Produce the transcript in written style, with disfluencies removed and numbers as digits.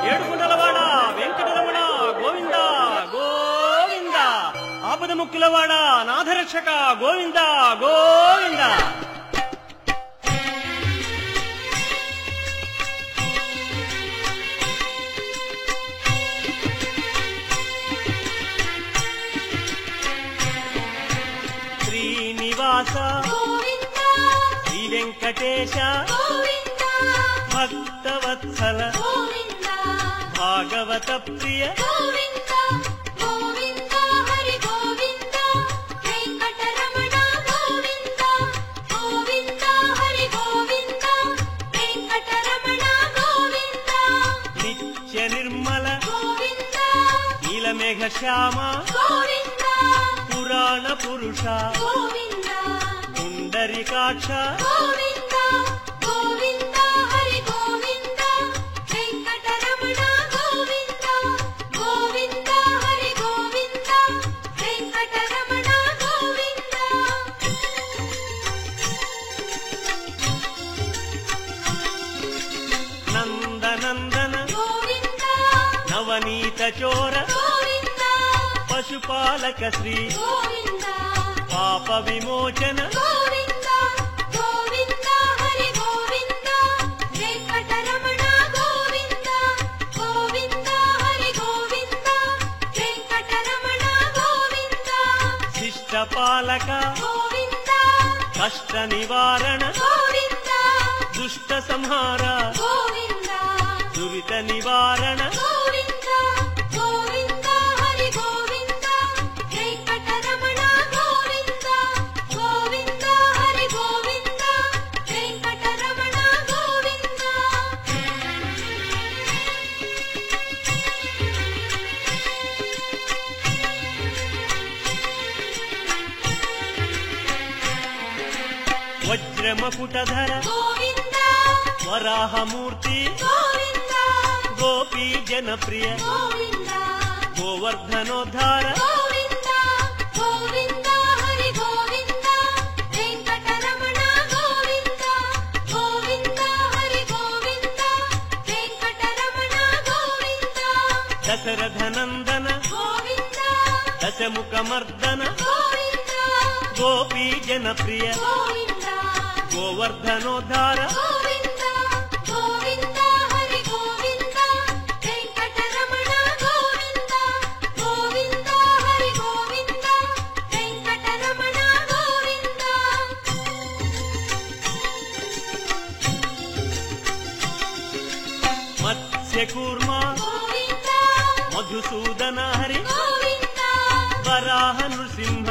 ఏడుకొండలవాడ వెంకటరమణ గోవింద గోవింద. ఆపద ముక్కులవాడ నాథరక్షక గోవింద గోవింద. శ్రీనివాస శ్రీ వెంకటేశ భక్తవత్సల భాగవత ప్రియ నిత్య నిర్మల నీలమేఘ శ్యామ పురాణ పురుష పుండరీకాక్ష నందనందన నవనీత చోర పశుపాలక శ్రీ పాప విమోచన శిష్టపాలక కష్ట నివారణ దుష్ట సంహార దురిత నివారణ వజ్రమకుటధర వరాహమూర్తి గోపీ జనప్రియ గోవర్ధనోద్ధార దశరథనందన దశముఖమర్దన గోపీ జనప్రియ గోవర్ధనోద్ధార మత్స్యకూర్మ మధుసూదన హరి వరాహ నృసింహ